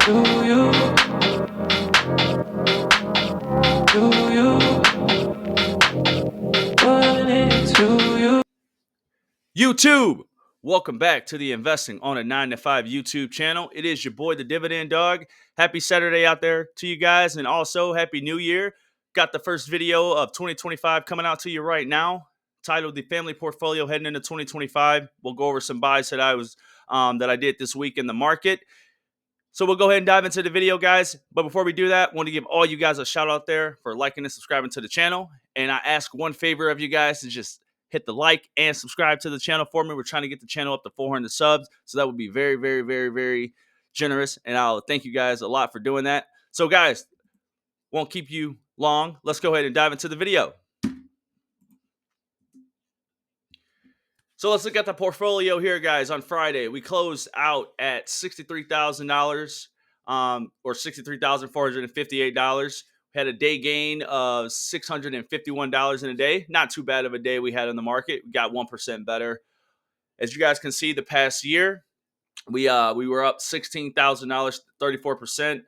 Do you? Do you? What it to you? YouTube, welcome back to the Investing on a 9 to 5 YouTube channel. It is your boy, the Dividend Dog. Happy Saturday out there to you guys, and also Happy New Year. Got the first video of 2025 coming out to you right now, titled "The Family Portfolio Heading into 2025." We'll go over some buys that I did this week in the market. So we'll go ahead and dive into the video, guys. But before we do that, I want to give all you guys a shout out there for liking and subscribing to the channel. And I ask one favor of you guys to just hit the like and subscribe to the channel for me. We're trying to get the channel up to 400 subs. So that would be very, very, very, very generous. And I'll thank you guys a lot for doing that. So guys, won't keep you long. Let's go ahead and dive into the video. So let's look at the portfolio here, guys. On Friday, we closed out at $63,000 or $63,458. We had a day gain of $651 in a day. Not too bad of a day we had in the market. We got 1% better. As you guys can see, the past year, we were up $16,000, 34%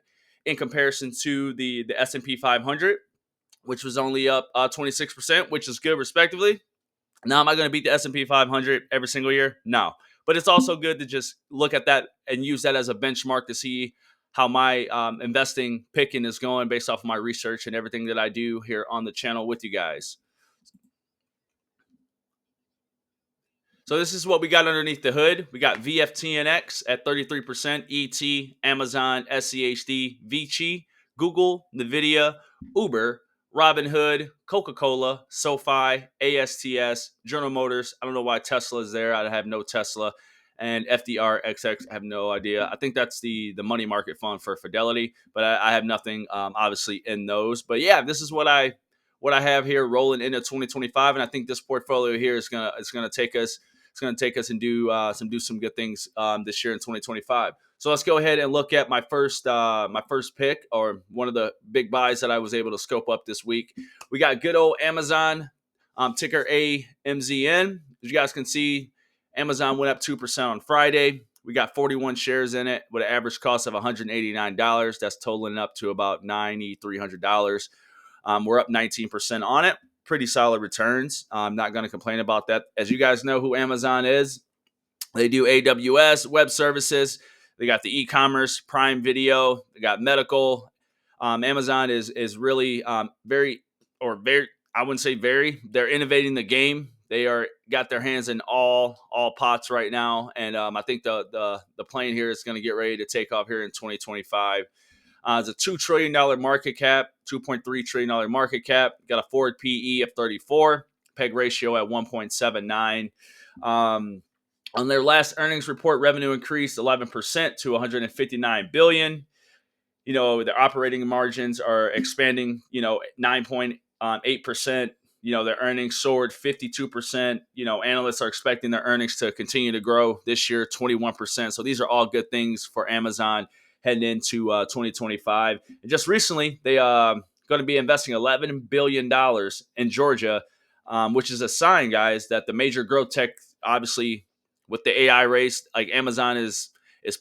in comparison to the S&P 500, which was only up 26%, which is good, respectively. Now, am I going to beat the S&P 500 every single year? No. But it's also good to just look at that and use that as a benchmark to see how my investing picking is going based off of my research and everything that I do here on the channel with you guys. So this is what we got underneath the hood. We got VFTNX at 33%, ET, Amazon, SCHD, Vici, Google, NVIDIA, Uber, Robinhood, Coca-Cola, SoFi, ASTS, General Motors. I don't know why Tesla is there. I have no Tesla. And FDRXX, I have no idea. I think that's the money market fund for Fidelity, but I have nothing obviously in those. But yeah, this is what I have here rolling into 2025, and I think this portfolio here is gonna take us. It's going to take us and do some good things this year in 2025. So let's go ahead and look at my first pick, or one of the big buys that I was able to scope up this week. We got good old Amazon, ticker AMZN. As you guys can see, Amazon went up 2% on Friday. We got 41 shares in it with an average cost of $189. That's totaling up to about $9,300. We're up 19% on it. Pretty solid returns. I'm not going to complain about that. As you guys know who Amazon is, they do AWS, web services. They got the e-commerce, Prime Video. They got medical. Amazon is really very, I wouldn't say very. They're innovating the game. They got their hands in all pots right now, and I think the plane here is going to get ready to take off here in 2025. It's a $2 trillion market cap, $2.3 trillion market cap. Got a forward PE of 34, PEG ratio at 1.79. On their last earnings report, revenue increased 11% to $159 billion. You know, their operating margins are expanding, 9.8%. Their earnings soared 52%. Analysts are expecting their earnings to continue to grow this year, 21%. So these are all good things for Amazon heading into 2025. And just recently, they going to be investing $11 billion in Georgia, which is a sign, guys, that the major growth tech, obviously, with the AI race, like Amazon is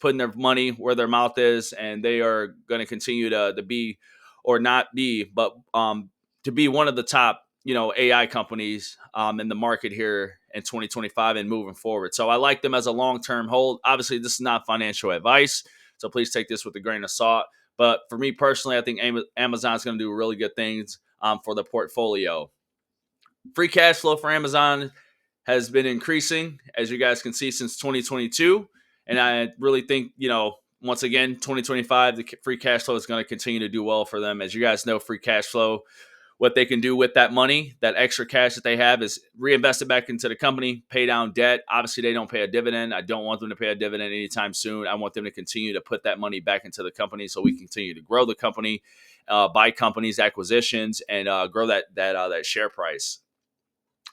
putting their money where their mouth is, and they are going to continue to be, or not be, but to be one of the top, AI companies in the market here in 2025 and moving forward. So I like them as a long-term hold. Obviously, this is not financial advice, so please take this with a grain of salt. But for me personally, I think Amazon's going to do really good things for the portfolio. Free cash flow for Amazon has been increasing, as you guys can see, since 2022. And I really think, once again, 2025, the free cash flow is going to continue to do well for them. As you guys know, free cash flow, what they can do with that money, that extra cash that they have, is reinvest it back into the company, pay down debt. Obviously, they don't pay a dividend. I don't want them to pay a dividend anytime soon. I want them to continue to put that money back into the company so we continue to grow the company, buy companies, acquisitions, and grow that share price.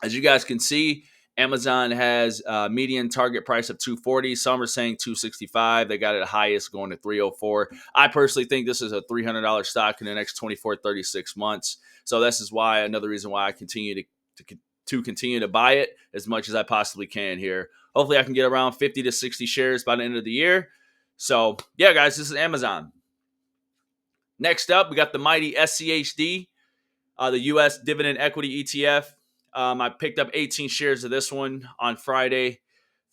As you guys can see, Amazon has a median target price of $240. Some are saying $265. They got it highest going to $304. I personally think this is a $300 stock in the next 24, 36 months. So this is why, another reason why I continue to continue to buy it as much as I possibly can here. Hopefully I can get around 50 to 60 shares by the end of the year. So yeah, guys, this is Amazon. Next up, we got the mighty SCHD, the U.S. Dividend Equity ETF. I picked up 18 shares of this one on Friday.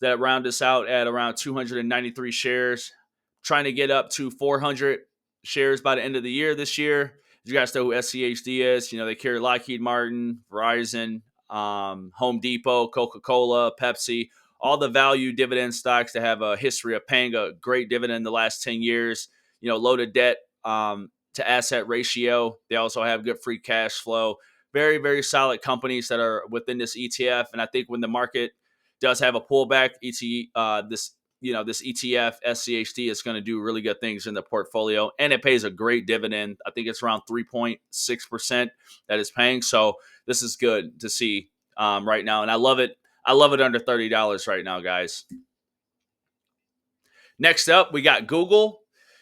That round us out at around 293 shares. Trying to get up to 400 shares by the end of the year this year. You guys know who SCHD is. They carry Lockheed Martin, Verizon, Home Depot, Coca-Cola, Pepsi, all the value dividend stocks that have a history of paying a great dividend the last 10 years. Low to debt to asset ratio. They also have good free cash flow. Very, very solid companies that are within this ETF. And I think when the market does have a pullback, this ETF SCHD is going to do really good things in the portfolio, and it pays a great dividend. I think it's around 3.6% that it's paying. So this is good to see right now, and I love it. I love it under $30 right now, guys. Next up, we got Google.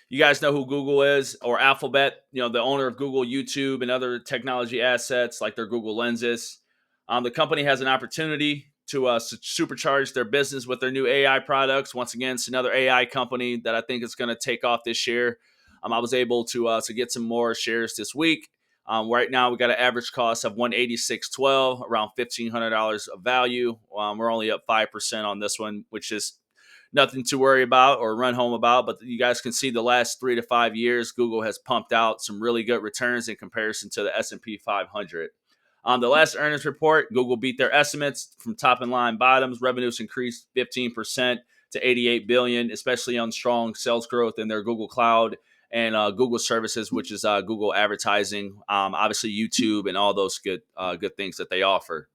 You guys know who Google is, or Alphabet, the owner of Google, YouTube, and other technology assets like their Google Lenses. The company has an opportunity to supercharge their business with their new AI products. Once again, it's another AI company that I think is going to take off this year. I was able to get some more shares this week. Right now, we got an average cost of $186.12, around $1,500 of value. We're only up 5% on this one, which is nothing to worry about or run home about. But you guys can see the last 3 to 5 years, Google has pumped out some really good returns in comparison to the S&P 500. On the last earnings report, Google beat their estimates from top and line bottoms. Revenues increased 15% to $88 billion, especially on strong sales growth in their Google Cloud and Google Services, which is Google Advertising, obviously YouTube, and all those good things that they offer.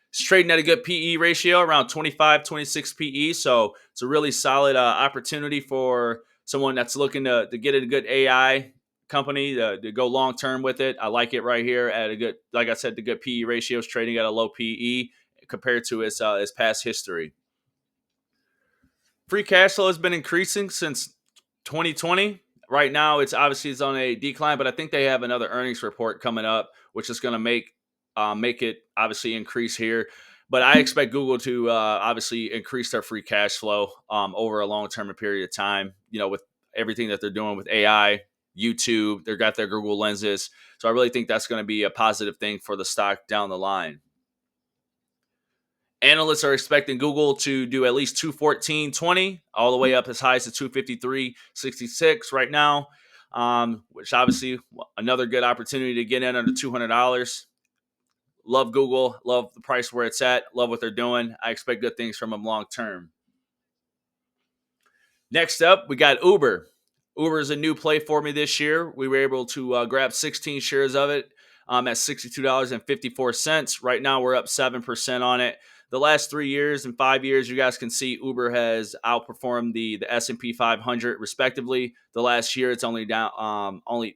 It's trading at a good PE ratio, around 25, 26 PE. So it's a really solid opportunity for someone that's looking to get a good AI company to go long term with it. I like it right here at a good, like I said, the good PE ratio is trading at a low PE compared to its past history. Free cash flow has been increasing since 2020. Right now, it's on a decline, but I think they have another earnings report coming up, which is going to make it obviously increase here. But I expect Google to obviously increase their free cash flow over a long term period of time. With everything that they're doing with AI, YouTube, they've got their Google lenses. So I really think that's going to be a positive thing for the stock down the line. Analysts are expecting Google to do at least 214.20, all the way up as high as to 253.66 right now, which obviously another good opportunity to get in under $200. Love Google, love the price where it's at, love what they're doing. I expect good things from them long term. Next up, we got Uber. Uber is a new play for me this year. We were able to grab 16 shares of it at $62.54. Right now, we're up 7% on it. The last 3 years and 5 years, you guys can see Uber has outperformed the S&P 500 respectively. The last year, it's only down, only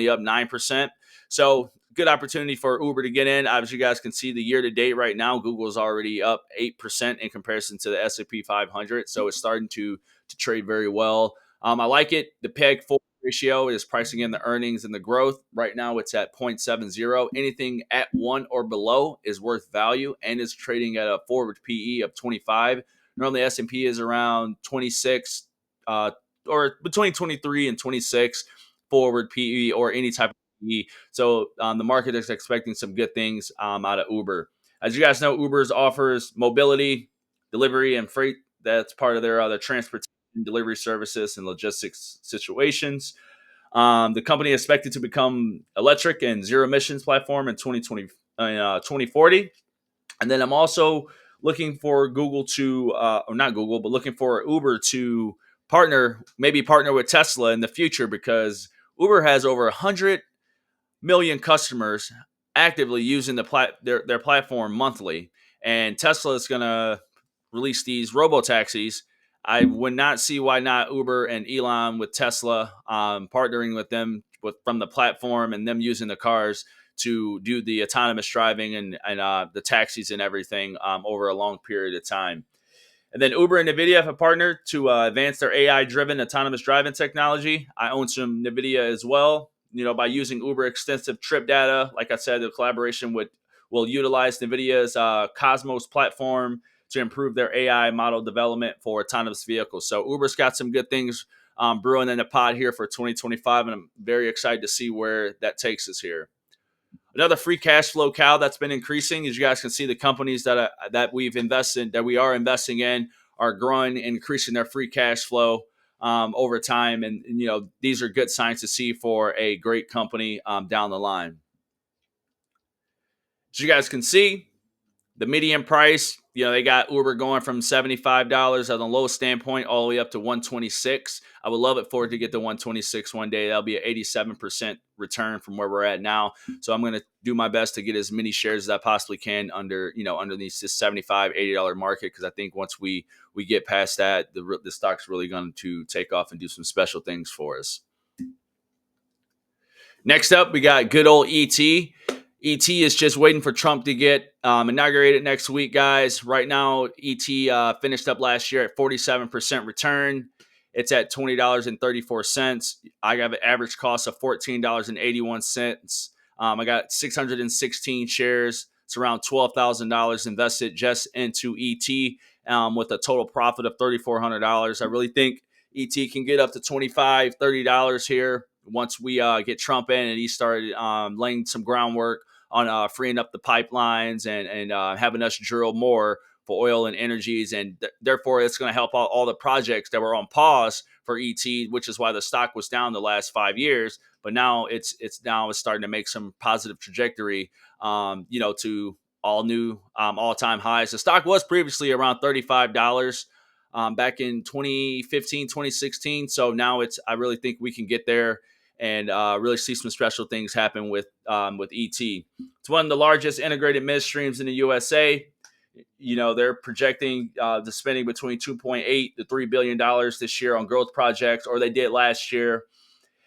up 9%. So good opportunity for Uber to get in. As you guys can see, the year to date right now, Google is already up 8% in comparison to the S&P 500. So it's starting to trade very well. I like it. The PEG forward ratio is pricing in the earnings and the growth. Right now, it's at 0.70. Anything at 1 or below is worth value and is trading at a forward PE of 25. Normally, S&P is around 26 or between 23 and 26 forward PE or any type of PE. So the market is expecting some good things out of Uber. As you guys know, Uber's offers mobility, delivery, and freight. That's part of their transportation, delivery services, and logistics situations. The company is expected to become electric and zero emissions platform in 2040. And then I'm also looking for Google to, or not Google, but looking for Uber to maybe partner with Tesla in the future, because Uber has over 100 million customers actively using their platform monthly, and Tesla is going to release these robo taxis. I would not see why not Uber and Elon with Tesla partnering with them from the platform and them using the cars to do the autonomous driving and the taxis and everything over a long period of time. And then Uber and NVIDIA have partnered to advance their AI-driven autonomous driving technology. I own some NVIDIA as well. By using Uber extensive trip data, like I said, the collaboration will utilize NVIDIA's Cosmos platform to improve their AI model development for autonomous vehicles. So Uber's got some good things brewing in the pot here for 2025, and I'm very excited to see where that takes us here. Another free cash flow cow that's been increasing. As you guys can see, the companies that we are investing in are growing and increasing their free cash flow over time, and these are good signs to see for a great company down the line. As you guys can see, the median price, they got Uber going from $75 on the lowest standpoint all the way up to 126. I would love it for it to get to 126 one day. That'll be an 87% return from where we're at now. So I'm going to do my best to get as many shares as I possibly can underneath this $75, $80 market, because I think once we get past that, the stock's really going to take off and do some special things for us. Next up, we got good old ET. ET is just waiting for Trump to get inaugurated next week, guys. Right now, ET finished up last year at 47% return. It's at $20.34. I got an average cost of $14.81. I got 616 shares. It's around $12,000 invested just into ET with a total profit of $3,400. I really think ET can get up to $25, $30 here once we get Trump in and he started laying some groundwork on freeing up the pipelines and having us drill more for oil and energies. And therefore, it's going to help out all the projects that were on pause for ET, which is why the stock was down the last 5 years. But now it's starting to make some positive trajectory, to all new all-time highs. The stock was previously around $35 back in 2015, 2016. So now I really think we can get there and really see some special things happen with ET. It's one of the largest integrated midstreams in the USA. They're projecting the spending between $2.8 to $3 billion this year on growth projects, or they did last year.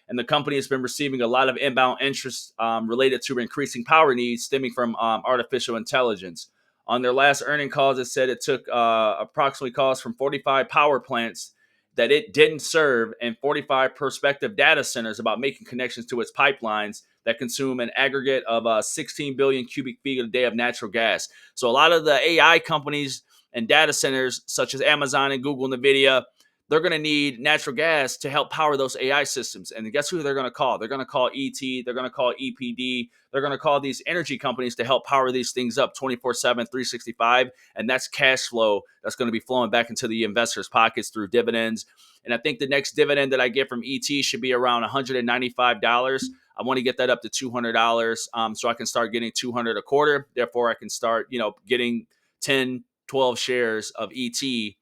And the company has been receiving a lot of inbound interest related to increasing power needs stemming from artificial intelligence. On their last earning calls, it said it took approximately calls from 45 power plants that it didn't serve and 45 prospective data centers about making connections to its pipelines that consume an aggregate of 16 billion cubic feet a day of natural gas. So a lot of the AI companies and data centers, such as Amazon and Google and NVIDIA, they're going to need natural gas to help power those AI systems. And guess who they're going to call? They're going to call ET. They're going to call EPD. They're going to call these energy companies to help power these things up 24/7, 365. And that's cash flow that's going to be flowing back into the investors' pockets through dividends. And I think the next dividend that I get from ET should be around $195. I want to get that up to $200 so I can start getting $200 a quarter. Therefore, I can start, getting 10, 12 shares of ET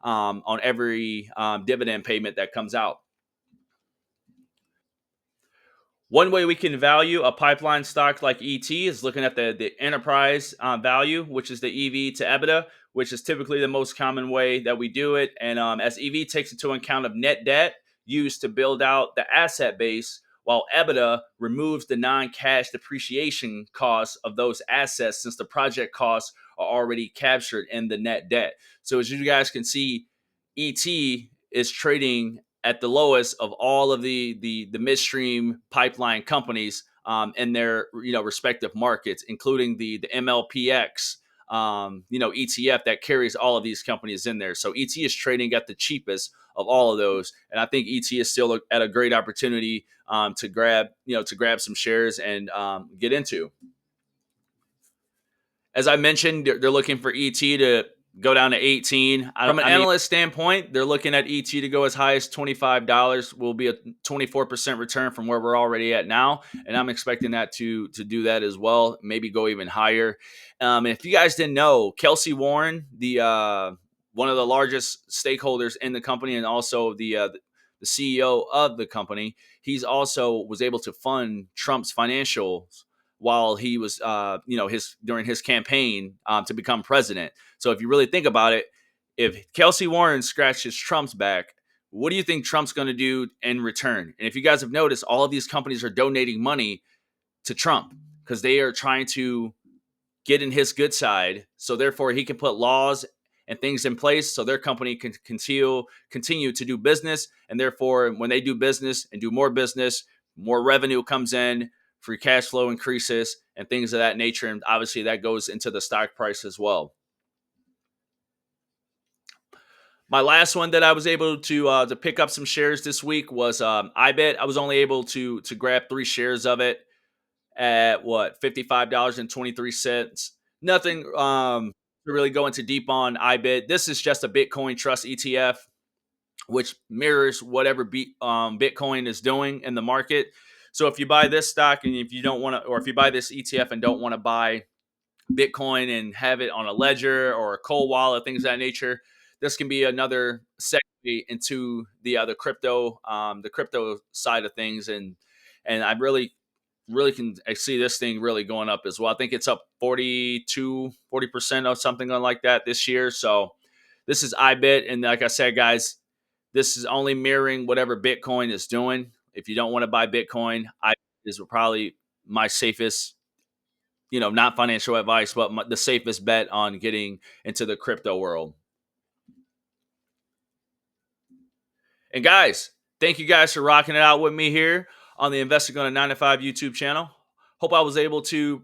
on every dividend payment that comes out. One way we can value a pipeline stock like ET is looking at the enterprise value, which is the EV to EBITDA, which is typically the most common way that we do it. And as EV takes into account of net debt used to build out the asset base, while EBITDA removes the non-cash depreciation costs of those assets, since the project costs are already captured in the net debt. So as you guys can see, ET is trading at the lowest of all of the midstream pipeline companies in their respective markets, including the MLPX ETF that carries all of these companies in there. So ET is trading at the cheapest of all of those, and I think ET is still at a great opportunity to grab some shares and get into. As I mentioned, they're looking for ET to go down to 18. From an analyst standpoint, they're looking at ET to go as high as $25. Will be a 24% return from where we're already at now, and I'm expecting that to do that as well. Maybe go even higher. And if you guys didn't know, Kelsey Warren, the one of the largest stakeholders in the company, and also the CEO of the company, he's also was able to fund Trump's financials while he was, during his campaign to become president. So if you really think about it, if Kelsey Warren scratches Trump's back, what do you think Trump's going to do in return? And if you guys have noticed, all of these companies are donating money to Trump because they are trying to get in his good side. So therefore, he can put laws and things in place so their company can continue to do business. And therefore, when they do business and do more business, more revenue comes in, free cash flow increases, and things of that nature. And obviously that goes into the stock price as well. My last one that I was able to pick up some shares this week was iBet. I was only able to grab 3 shares of it at what $55.23. Nothing to really go into deep on iBit. This is just a Bitcoin Trust ETF, which mirrors whatever Bitcoin is doing in the market. So if you buy this stock and if you don't want to, or if you buy this ETF and don't want to buy Bitcoin and have it on a ledger or a cold wallet, things of that nature, this can be another segue into the crypto side of things, and I really can I see this thing really going up as well. I think it's up 40% or something like that this year. So this is iBit, and like I said, guys, this is only mirroring whatever Bitcoin is doing. If you don't want to buy Bitcoin, I is probably my safest, not financial advice, but the safest bet on getting into the crypto world. And guys, thank you guys for rocking it out with me here on the Investing on a 9 to 5 YouTube channel. Hope I was able to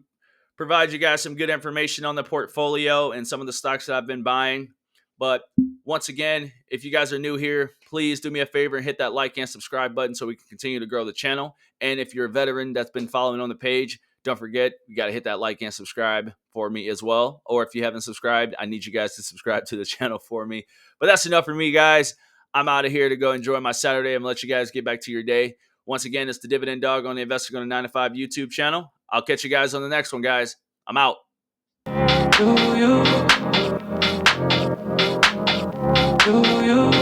provide you guys some good information on the portfolio and some of the stocks that I've been buying. But once again, if you guys are new here, please do me a favor and hit that like and subscribe button so we can continue to grow the channel. And if you're a veteran that's been following on the page, don't forget, you got to hit that like and subscribe for me as well. Or if you haven't subscribed, I need you guys to subscribe to the channel for me. But that's enough for me, guys. I'm out of here to go enjoy my Saturday. I'm going to let you guys get back to your day. Once again, it's the Dividend Dog on the Investing on a 9 to 5 YouTube channel. I'll catch you guys on the next one, guys. I'm out. Do you? Do you?